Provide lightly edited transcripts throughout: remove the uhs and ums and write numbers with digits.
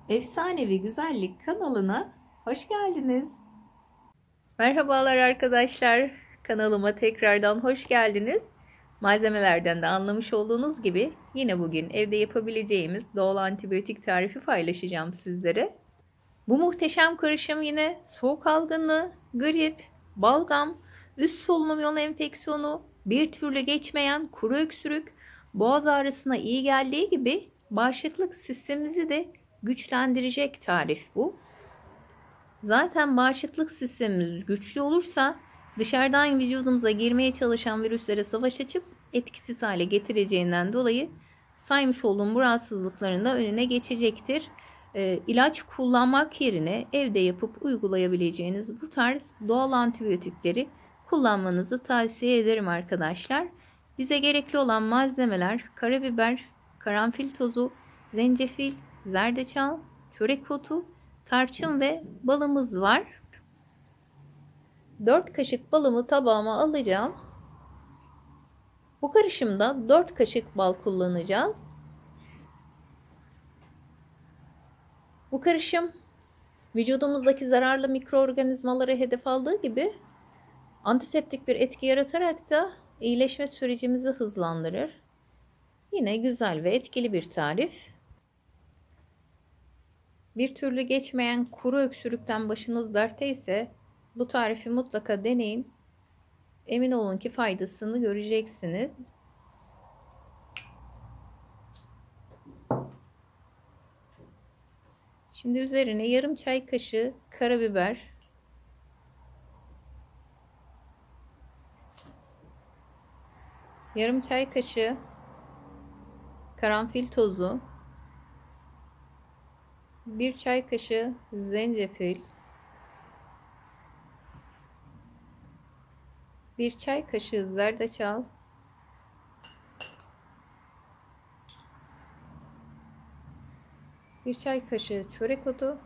Efsanevi Güzellik kanalına hoş geldiniz. Merhabalar arkadaşlar. Kanalıma tekrardan hoş geldiniz. Malzemelerden de anlamış olduğunuz gibi yine bugün evde yapabileceğimiz doğal antibiyotik tarifi paylaşacağım sizlere. Bu muhteşem karışım yine soğuk algınlığı, grip, balgam, üst solunum yolu enfeksiyonu, bir türlü geçmeyen kuru öksürük, boğaz ağrısına iyi geldiği gibi bağışıklık sistemimizi de güçlendirecek tarif bu. Zaten bağışıklık sistemimiz güçlü olursa dışarıdan vücudumuza girmeye çalışan virüslere savaş açıp etkisiz hale getireceğinden dolayı saymış olduğum bu rahatsızlıkların da önüne geçecektir. İlaç kullanmak yerine evde yapıp uygulayabileceğiniz bu tarz doğal antibiyotikleri kullanmanızı tavsiye ederim arkadaşlar. Bize gerekli olan malzemeler karabiber, karanfil tozu, zencefil, zerdeçal, çörek otu, tarçın ve balımız var. 4 kaşık balımı tabağıma alacağım. Bu karışımda 4 kaşık bal kullanacağız. Bu karışım vücudumuzdaki zararlı mikroorganizmaları hedef aldığı gibi antiseptik bir etki yaratarak da iyileşme sürecimizi hızlandırır. Yine güzel ve etkili bir tarif. Bir türlü geçmeyen kuru öksürükten başınız dertte ise bu tarifi mutlaka deneyin. Emin olun ki faydasını göreceksiniz. Şimdi üzerine yarım çay kaşığı karabiber, yarım çay kaşığı karanfil tozu, bir çay kaşığı zencefil, bir çay kaşığı zerdeçal, bir çay kaşığı çörek otu,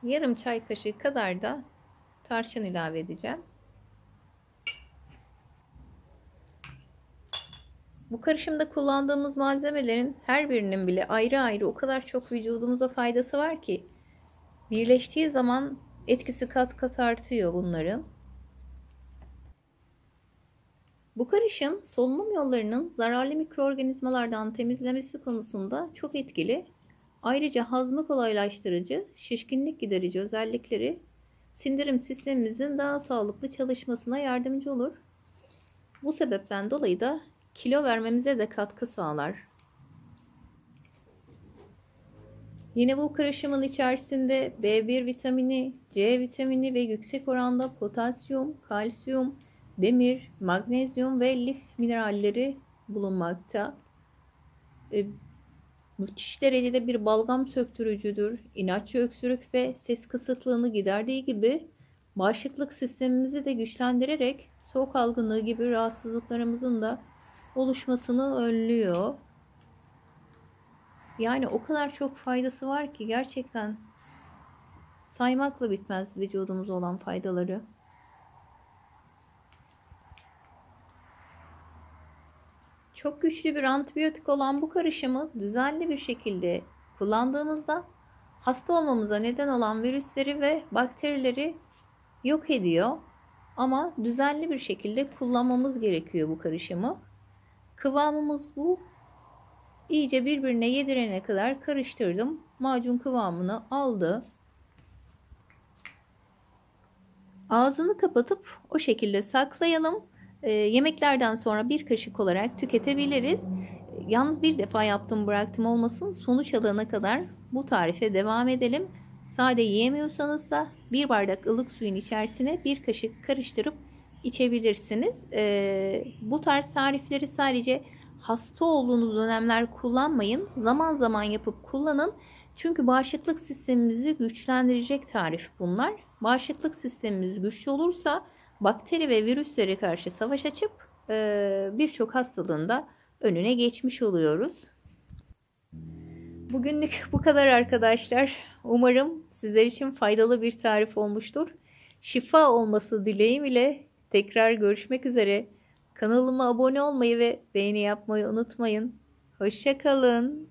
yarım çay kaşığı kadar da tarçın ilave edeceğim. Bu karışımda kullandığımız malzemelerin her birinin bile ayrı ayrı o kadar çok vücudumuza faydası var ki birleştiği zaman etkisi kat kat artıyor bunların. Bu karışım solunum yollarının zararlı mikroorganizmalardan temizlemesi konusunda çok etkili. Ayrıca hazmı kolaylaştırıcı, şişkinlik giderici özellikleri sindirim sistemimizin daha sağlıklı çalışmasına yardımcı olur. Bu sebepten dolayı da kilo vermemize de katkı sağlar. Yine bu karışımın içerisinde B1 vitamini, C vitamini ve yüksek oranda potasyum, kalsiyum, demir, magnezyum ve lif mineralleri bulunmakta. Müthiş derecede bir balgam söktürücüdür. İnatçı öksürük ve ses kısıklığını giderdiği gibi bağışıklık sistemimizi de güçlendirerek soğuk algınlığı gibi rahatsızlıklarımızın da oluşmasını önlüyor. Yani o kadar çok faydası var ki gerçekten saymakla bitmez vücudumuza olan faydaları. Çok güçlü bir antibiyotik olan bu karışımı düzenli bir şekilde kullandığımızda hasta olmamıza neden olan virüsleri ve bakterileri yok ediyor. Ama düzenli bir şekilde kullanmamız gerekiyor bu karışımı. Kıvamımız bu. İyice birbirine yedirene kadar karıştırdım. Macun kıvamını aldı. Ağzını kapatıp o şekilde saklayalım. Yemeklerden sonra bir kaşık olarak tüketebiliriz. Yalnız bir defa yaptım bıraktım olmasın. Sonuç alana kadar bu tarife devam edelim. Sade yiyemiyorsanız da bir bardak ılık suyun içerisine bir kaşık karıştırıp içebilirsiniz. Bu tarz tarifleri sadece hasta olduğunuz dönemler kullanmayın. Zaman zaman yapıp kullanın. Çünkü bağışıklık sistemimizi güçlendirecek tarif bunlar. Bağışıklık sistemimiz güçlü olursa bakteri ve virüslere karşı savaş açıp birçok hastalığın da önüne geçmiş oluyoruz. Bugünlük bu kadar arkadaşlar. Umarım sizler için faydalı bir tarif olmuştur. Şifa olması dileğiyle tekrar görüşmek üzere. Kanalıma abone olmayı ve beğeni yapmayı unutmayın. Hoşça kalın.